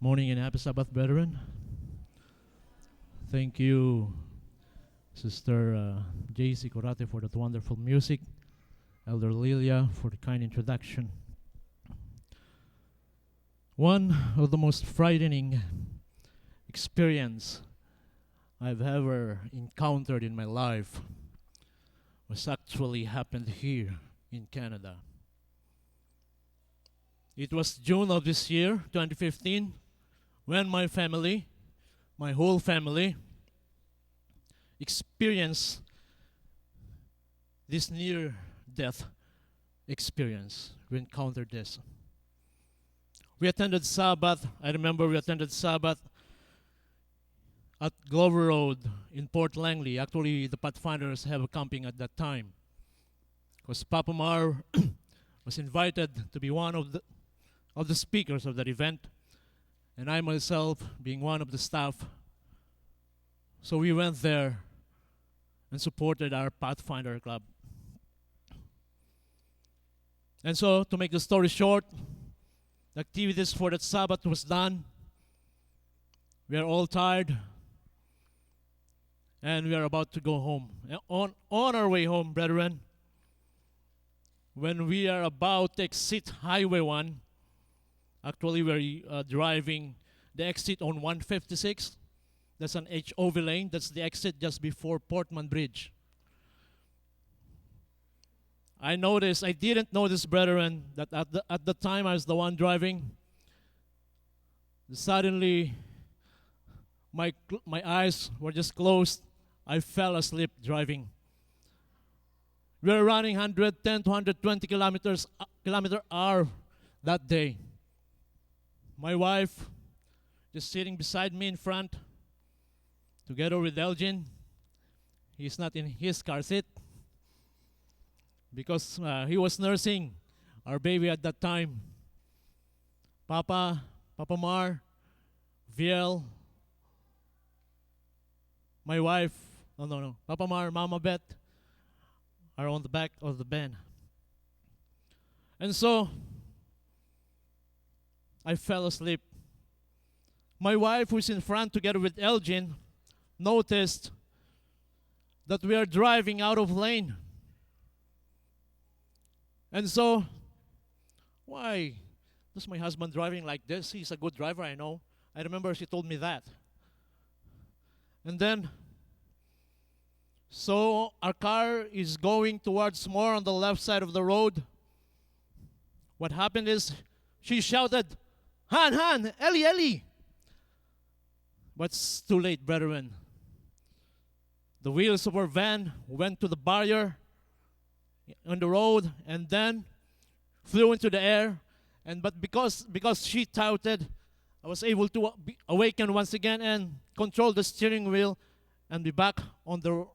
Morning and happy Sabbath, brethren. Thank you, Sister J.C. Corate, for that wonderful music. Elder Lilia for the kind introduction. One of the most frightening experience I've ever encountered in my life was actually happened here in Canada. It was June of this year, 2015, when my whole family, experienced this near-death experience. We encountered this. We attended Sabbath. I remember we attended Sabbath at Glover Road in Port Langley. Actually, the Pathfinders have a camping at that time, because Papa Mar was invited to be one of the speakers of that event, and I myself being one of the staff. So we went there and supported our Pathfinder club. And so, to make the story short, the activities for that Sabbath was done. We are all tired, and we are about to go home. And on our way home, brethren, when we are about to exit Highway 1, actually we're driving the exit on 156. That's an HOV lane. That's the exit just before Portman Bridge. I didn't notice, brethren, that at the time I was the one driving. Suddenly, my eyes were just closed. I fell asleep driving. We were running 110 to 120 kilometer hour that day. My wife just sitting beside me in front, together with Elgin. He's not in his car seat because he was nursing our baby at that time. Papa Mar, VL, my wife, Papa Mar, Mama Beth are on the back of the van. And so, I fell asleep. My wife, who's in front together with Elgin, noticed that we are driving out of lane. And so, why is my husband driving like this? He's a good driver, I know. I remember she told me that. And then, so our car is going towards more on the left side of the road. What happened is, she shouted, Han, Eli. But it's too late, brethren. The wheels of our van went to the barrier on the road and then flew into the air. But because she touted, I was able to awaken once again and control the steering wheel and be back on the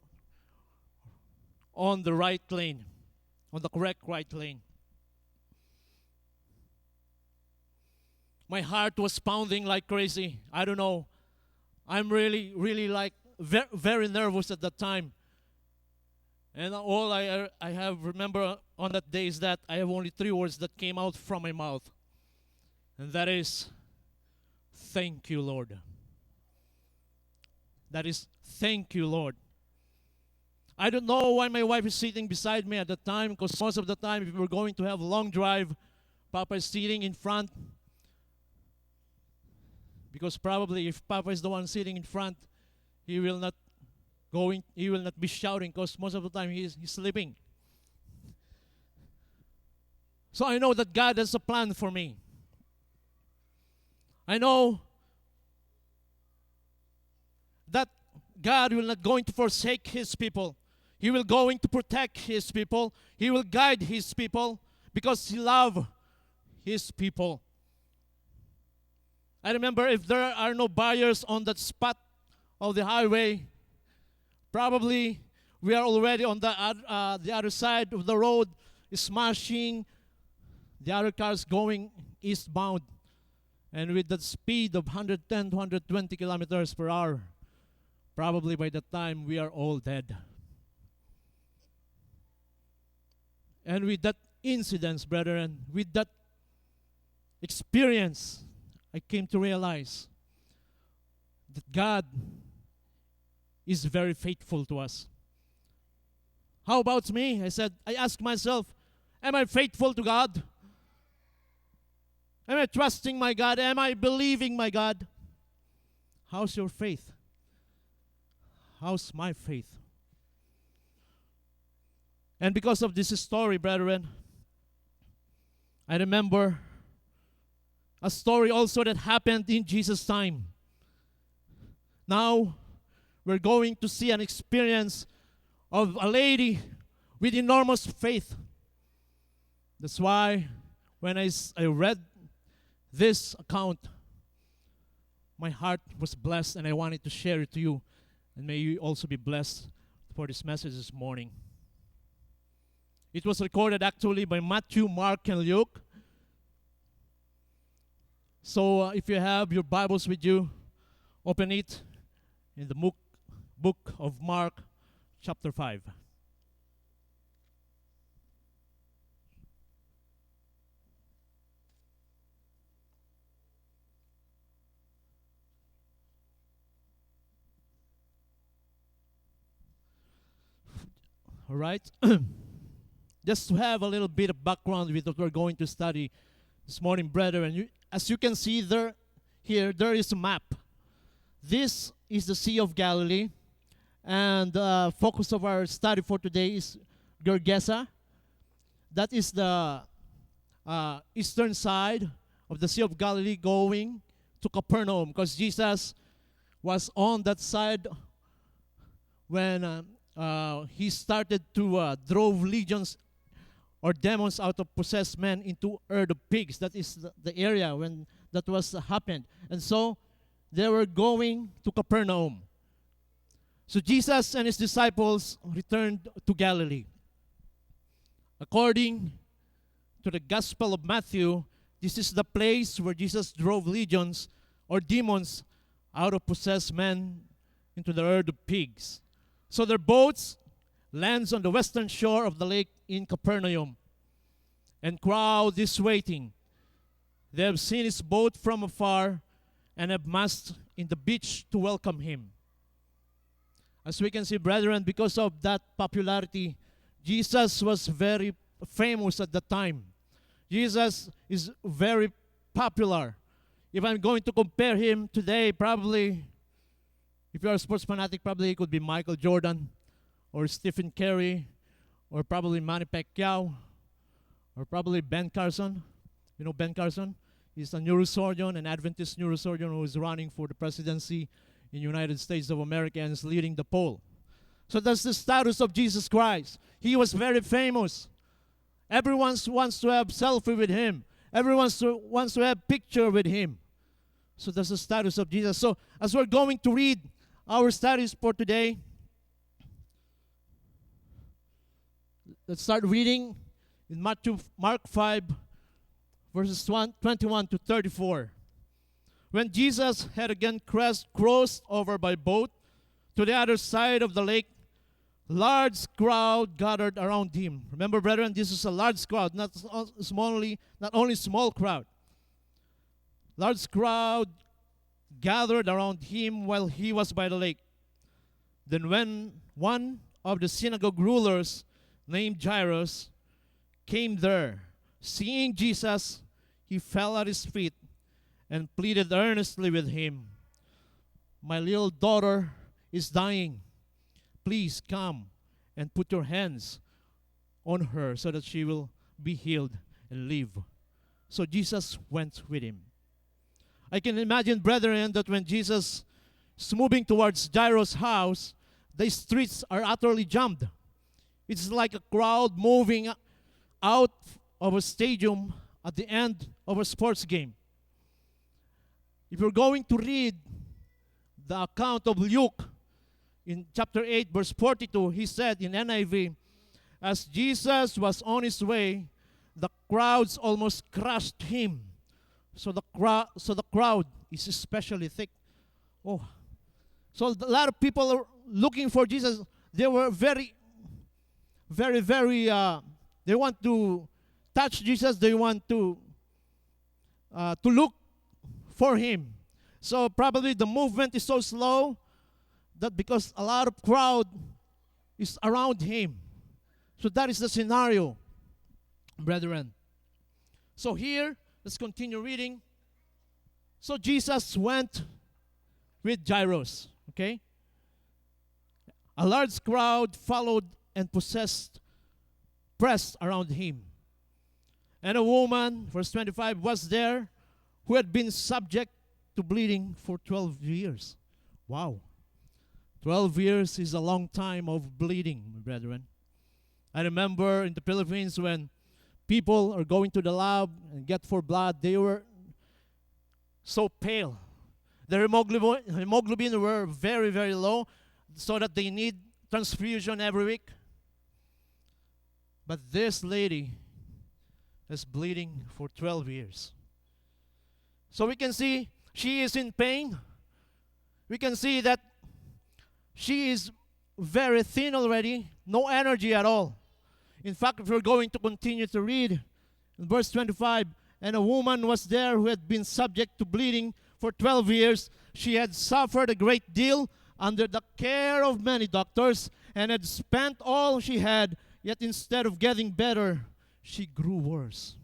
right lane, on the correct right lane. My heart was pounding like crazy. I don't know. I'm really like very nervous at that time. And all I have remember on that day is that I have only 3 words that came out from my mouth. And that is, thank you, Lord. That is, thank you, Lord. I don't know why my wife is sitting beside me at that time, because most of the time, if we were going to have a long drive, Papa is sitting in front. Because probably if Papa is the one sitting in front, he will not be shouting, because most of the time he's sleeping. So I know that God has a plan for me. I know that God will not going to forsake His people. He will going to protect His people. He will guide His people because He loves His people. I remember if there are no barriers on that spot of the highway, probably we are already on the other side of the road, smashing the other cars going eastbound. And with that speed of 110 to 120 kilometers per hour, probably by that time we are all dead. And with that incident, brethren, with that experience, I came to realize that God is very faithful to us. How about me? I asked myself, am I faithful to God? Am I trusting my God? Am I believing my God? How's your faith? How's my faith? And because of this story, brethren, I remember a story also that happened in Jesus' time. Now, we're going to see an experience of a lady with enormous faith. That's why when I read this account, my heart was blessed and I wanted to share it to you. And may you also be blessed for this message this morning. It was recorded actually by Matthew, Mark, and Luke. So if you have your Bibles with you, open it in the book of Mark, chapter 5. All right. Just to have a little bit of background with what we're going to study this morning, brethren. As you can see there is a map. This is the Sea of Galilee, and the focus of our study for today is Gergesa. That is the eastern side of the Sea of Galilee going to Capernaum, because Jesus was on that side when he started to drove legions or demons out of possessed men into herd of pigs. That is the area when that was happened. And so they were going to Capernaum. So Jesus and his disciples returned to Galilee. According to the Gospel of Matthew, this is the place where Jesus drove legions or demons out of possessed men into the herd of pigs. So their boats lands on the western shore of the lake in Capernaum, and crowd is waiting. They have seen his boat from afar and have massed in the beach to welcome him. As we can see, brethren, because of that popularity, Jesus was very famous at the time. Jesus is very popular. If I'm going to compare him today, probably, if you're a sports fanatic, probably it could be Michael Jordan or Stephen Curry or probably Manny Pacquiao or probably Ben Carson. You know Ben Carson? He's a neurosurgeon, an Adventist neurosurgeon who is running for the presidency in the United States of America and is leading the poll. So that's the status of Jesus Christ. He was very famous. Everyone wants to have selfie with him. Everyone wants to have picture with him. So that's the status of Jesus. So as we're going to read our studies for today, let's start reading in Mark 5, verses 21 to 34. When Jesus had again crossed over by boat to the other side of the lake, large crowd gathered around him. Remember, brethren, this is a large crowd, not only small crowd. Large crowd gathered around him while he was by the lake. Then when one of the synagogue rulers named Jairus came there, seeing Jesus, he fell at his feet and pleaded earnestly with him, "My little daughter is dying. Please come and put your hands on her so that she will be healed and live." So Jesus went with him. I can imagine, brethren, that when Jesus is moving towards Jairus' house, the streets are utterly jammed. It's like a crowd moving out of a stadium at the end of a sports game. If you're going to read the account of Luke in chapter 8, verse 42, he said in NIV, as Jesus was on his way, the crowds almost crushed him. So the crowd is especially thick. Oh, so a lot of people are looking for Jesus. They were very, they want to touch Jesus. They want to look for him. So probably the movement is so slow that because a lot of crowd is around him. So that is the scenario, brethren. So here, let's continue reading. So Jesus went with Jairus, okay? A large crowd followed and pressed around him. And a woman, verse 25, was there who had been subject to bleeding for 12 years. Wow. 12 years is a long time of bleeding, brethren. I remember in the Philippines when people are going to the lab and get for blood, they were so pale. Their hemoglobin were very, very low, so that they need transfusion every week. But this lady is bleeding for 12 years. So we can see she is in pain. We can see that she is very thin already, no energy at all. In fact, if we're going to continue to read, in verse 25, and a woman was there who had been subject to bleeding for 12 years. She had suffered a great deal under the care of many doctors and had spent all she had, yet instead of getting better, she grew worse.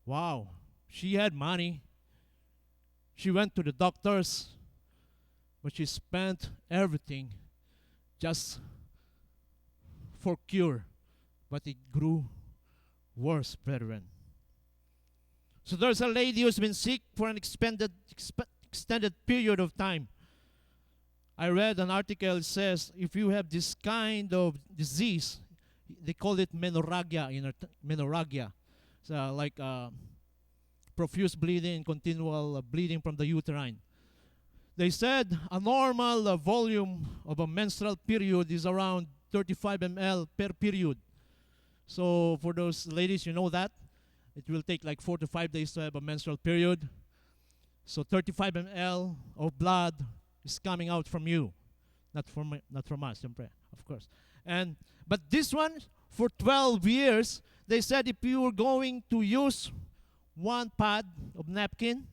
Wow. She had money. She went to the doctors, but she spent everything just for cure. But it grew worse, brethren. So there's a lady who's been sick for an extended period of time. I read an article that says if you have this kind of disease, they call it menorrhagia. Menorrhagia. So like profuse bleeding, continual bleeding from the uterine. They said a normal volume of a menstrual period is around 35 ml per period. So for those ladies, you know that. It will take like 4 to 5 days to have a menstrual period. So 35 ml of blood is coming out from you, not from us, of course. But this one, for 12 years, they said if you were going to use one pad of napkin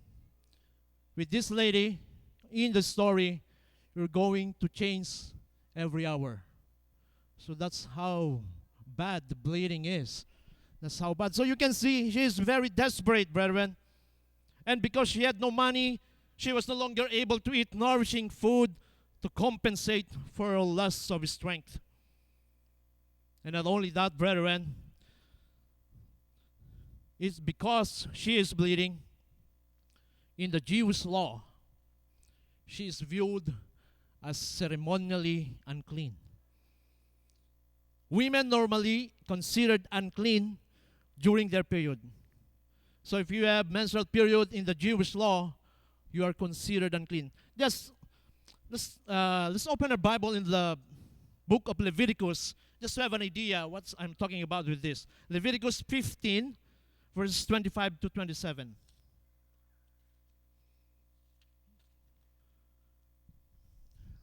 with this lady in the story, you're going to change every hour. So that's how bad the bleeding is. That's how bad. So you can see she is very desperate, brethren. And because she had no money, she was no longer able to eat nourishing food to compensate for her loss of strength. And not only that, brethren, it's because she is bleeding. In the Jewish law, she is viewed as ceremonially unclean. Women normally considered unclean during their period. So if you have menstrual period in the Jewish law, you are considered unclean. Let's open our Bible in the book of Leviticus, just to have an idea what I'm talking about with this. Leviticus 15, verses 25 to 27.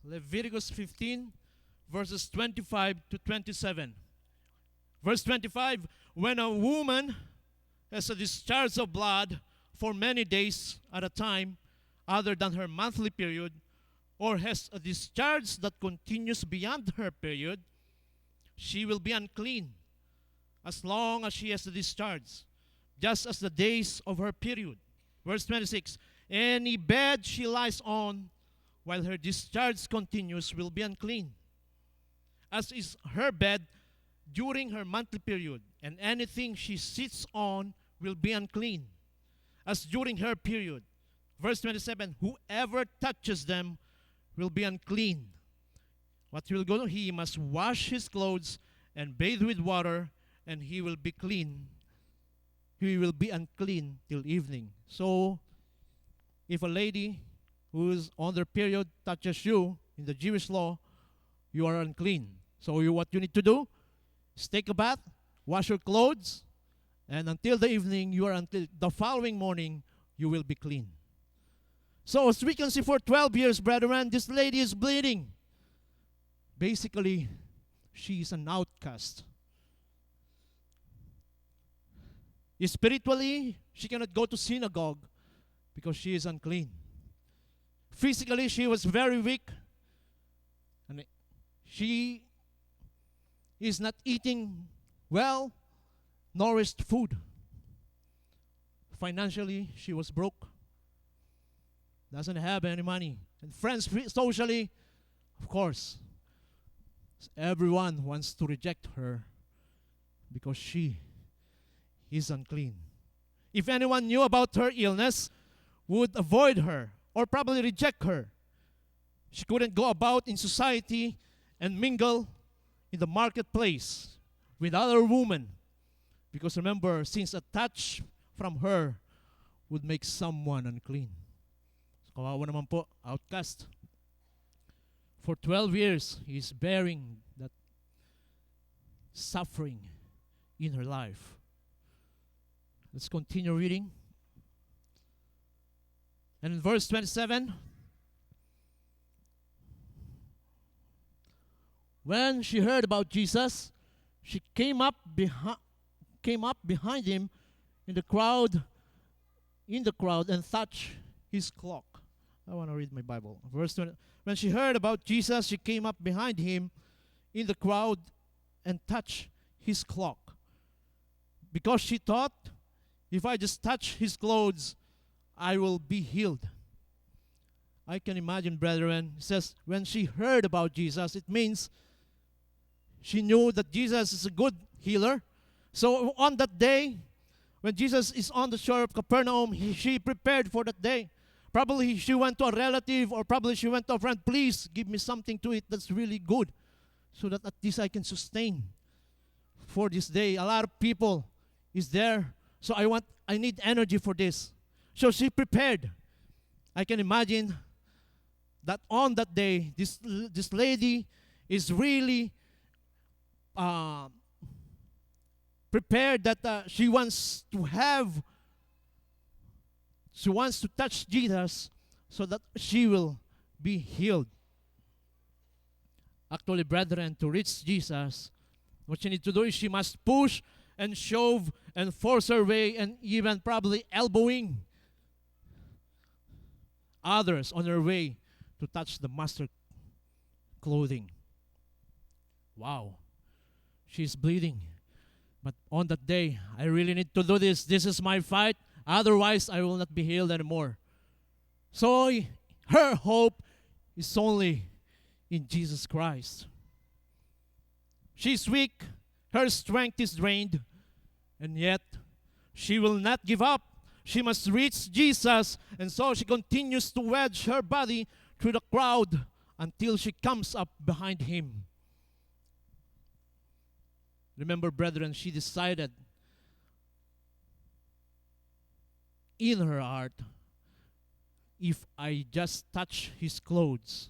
Leviticus 15, verses 25 to 27. Verse 25, when a woman has a discharge of blood for many days at a time, other than her monthly period, or has a discharge that continues beyond her period, she will be unclean as long as she has a discharge, just as the days of her period. Verse 26, any bed she lies on while her discharge continues will be unclean, as is her bed during her monthly period, and anything she sits on will be unclean, as during her period. Verse 27, whoever touches them will be unclean. What will go? He must wash his clothes and bathe with water, and he will be clean. He will be unclean till evening. So, if a lady who is on their period touches you in the Jewish law, you are unclean. So what you need to do is take a bath, wash your clothes, and until the evening, until the following morning, you will be clean. So as we can see, for 12 years, brethren, this lady is bleeding. Basically, she is an outcast. Spiritually, she cannot go to synagogue because she is unclean. Physically, she was very weak, and she is not eating well nourished food. Financially, she was broke, doesn't have any money. And friends, socially, of course, everyone wants to reject her because she is unclean. If anyone knew about her illness, would avoid her or probably reject her. She couldn't go about in society and mingle in the marketplace with other women, because remember, since a touch from her would make someone unclean. Kawawa naman po, outcast. For 12 years, he's bearing that suffering in her life. Let's continue reading. And in verse 27, when she heard about Jesus, she came up behind him in the crowd and touched his cloak. I want to read my Bible. Verse 20. When she heard about Jesus, she came up behind him in the crowd and touched his cloak, because she thought, if I just touch his clothes, I will be healed. I can imagine, brethren, it says, when she heard about Jesus, it means she knew that Jesus is a good healer. So on that day, when Jesus is on the shore of Capernaum, she prepared for that day. Probably she went to a relative, or probably she went to a friend, please give me something to eat that's really good, so that at least I can sustain for this day. A lot of people is there, so I need energy for this. So she prepared. I can imagine that on that day, this lady is really prepared, that she wants to touch Jesus so that she will be healed. Actually, brethren, to reach Jesus, what she needs to do is she must push and shove and force her way, and even probably elbowing others on her way to touch the master clothing. Wow. She's bleeding. But on that day, I really need to do this. This is my fight. Otherwise, I will not be healed anymore. So her hope is only in Jesus Christ. She's weak. Her strength is drained. And yet, she will not give up. She must reach Jesus. And so she continues to wedge her body through the crowd until she comes up behind him. Remember, brethren, she decided in her heart, if I just touch his clothes,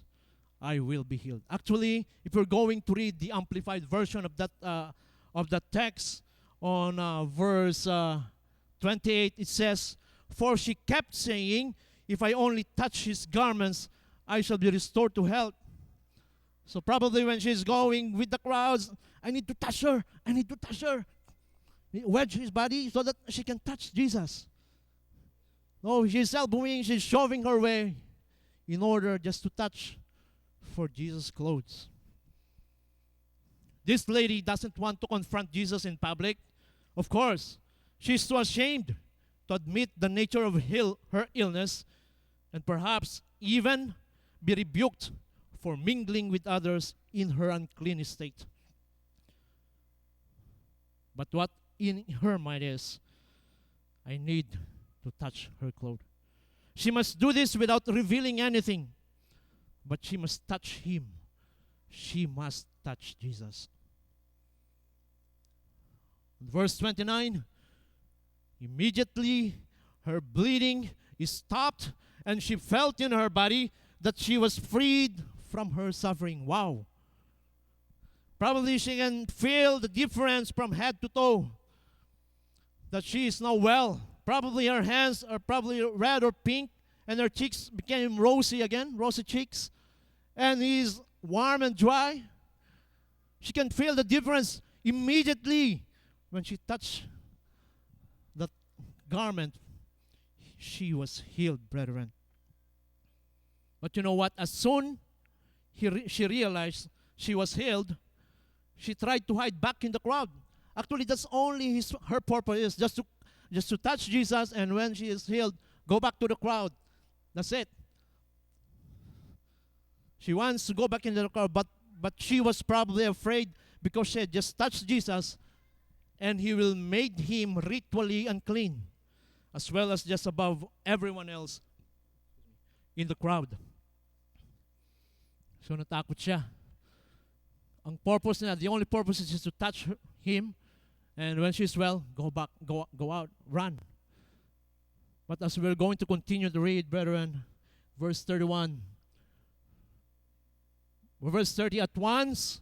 I will be healed. Actually, if you're going to read the amplified version of that text on verse 28, it says, "For she kept saying, if I only touch his garments, I shall be restored to health." So probably when she's going with the crowds, I need to touch her. I need to touch her. Wedge his body so that she can touch Jesus. No, she's elbowing, she's shoving her way in order just to touch for Jesus' clothes. This lady doesn't want to confront Jesus in public. Of course, she's too ashamed to admit the nature of her illness, and perhaps even be rebuked for mingling with others in her unclean state. But what in her mind is, I need to touch her clothes. She must do this without revealing anything, but she must touch him. She must touch Jesus. Verse 29, immediately her bleeding is stopped, and she felt in her body that she was freed from her suffering. Wow. Probably she can feel the difference from head to toe, that she is now well. Probably her hands are probably red or pink, and her cheeks became rosy again, rosy cheeks, and he's warm and dry. She can feel the difference immediately when she touched that garment. she was healed, brethren. But you know what? As soon she realized she was healed, she tried to hide back in the crowd. Actually, that's only her purpose is just to touch Jesus, and when she is healed, go back to the crowd. That's it. She wants to go back into the crowd, but she was probably afraid because she had just touched Jesus, and he will make him ritually unclean, as well as just above everyone else in the crowd. So natakot siya. Ang purpose niya, the only purpose is just to touch him, and when she's well, go back, go out, run. But as we're going to continue to read, brethren, verse 31. Verse 30, at once,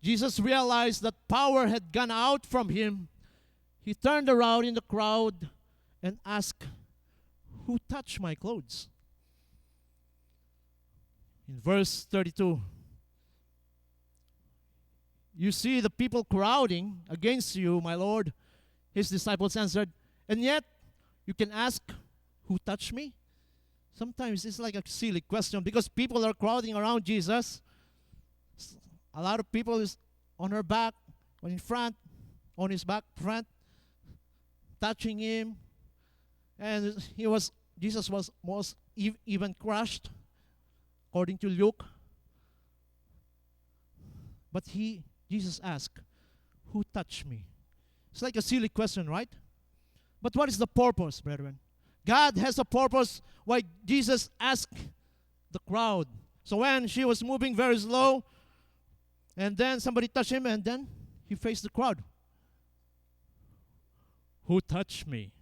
Jesus realized that power had gone out from him. He turned around in the crowd and asked, who touched my clothes? In verse 32, you see the people crowding against you, my Lord. His disciples answered, and yet you can ask, who touched me? Sometimes it's like a silly question because people are crowding around Jesus. A lot of people is on her back, or in front, on his back, front, touching him. And Jesus was even crushed, according to Luke. But Jesus asked, who touched me? It's like a silly question, right? But what is the purpose, brethren? God has a purpose why Jesus asked the crowd. So when she was moving very slow, and then somebody touched him, and then he faced the crowd. Who touched me?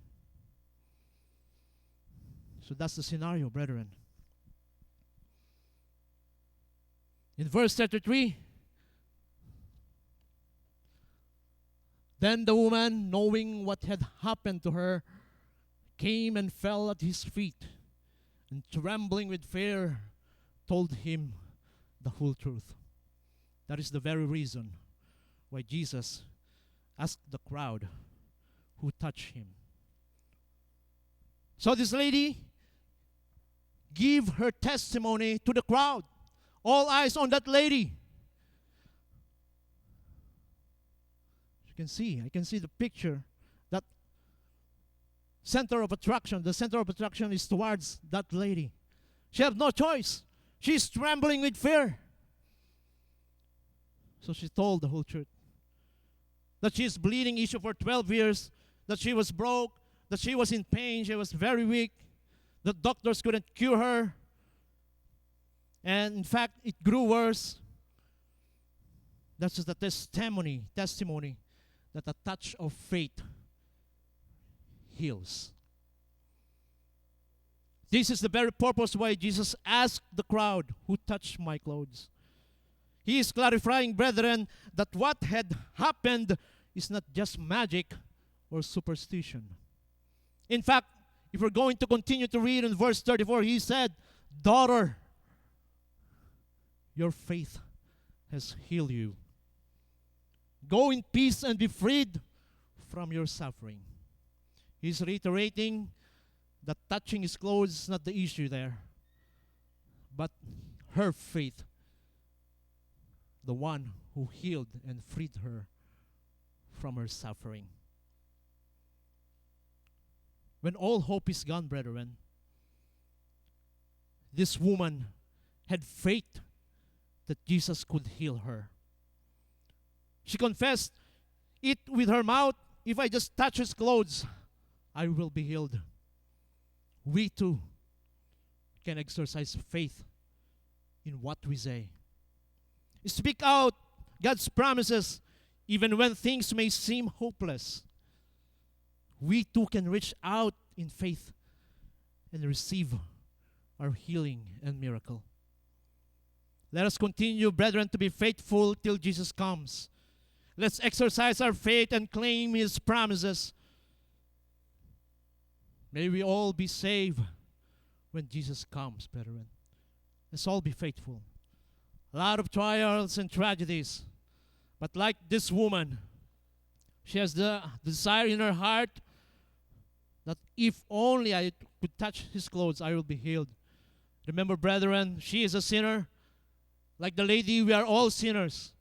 So that's the scenario, brethren. In verse 33, then the woman, knowing what had happened to her, came and fell at his feet, and trembling with fear, told him the whole truth. That is the very reason why Jesus asked the crowd who touched him. So this lady gave her testimony to the crowd. All eyes on that lady. I can see the picture. That center of attraction. The center of attraction is towards that lady. She has no choice. She's trembling with fear. So she told the whole truth. That she is bleeding issue for 12 years. That she was broke. That she was in pain. She was very weak. The doctors couldn't cure her. And in fact, it grew worse. That's just a testimony that a touch of faith heals. This is the very purpose why Jesus asked the crowd, who touched my clothes? He is clarifying, brethren, that what had happened is not just magic or superstition. In fact, if we're going to continue to read in verse 34, he said, daughter, your faith has healed you. Go in peace and be freed from your suffering. He's reiterating that touching his clothes is not the issue there, but her faith, the one who healed and freed her from her suffering. When all hope is gone, brethren, this woman had faith that Jesus could heal her. She confessed it with her mouth, if I just touch his clothes, I will be healed. We too can exercise faith in what we say. Speak out God's promises even when things may seem hopeless. We too can reach out in faith and receive our healing and miracle. Let us continue, brethren, to be faithful till Jesus comes. Let's exercise our faith and claim his promises. May we all be saved when Jesus comes, brethren. Let's all be faithful. A lot of trials and tragedies. But like this woman, she has the desire in her heart that if only I could touch his clothes, I will be healed. Remember, brethren, she is a sinner. Like the lady, we are all sinners.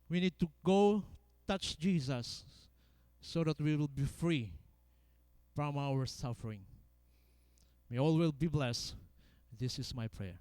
We need to go touch Jesus so that we will be free from our suffering. May all will be blessed. This is my prayer.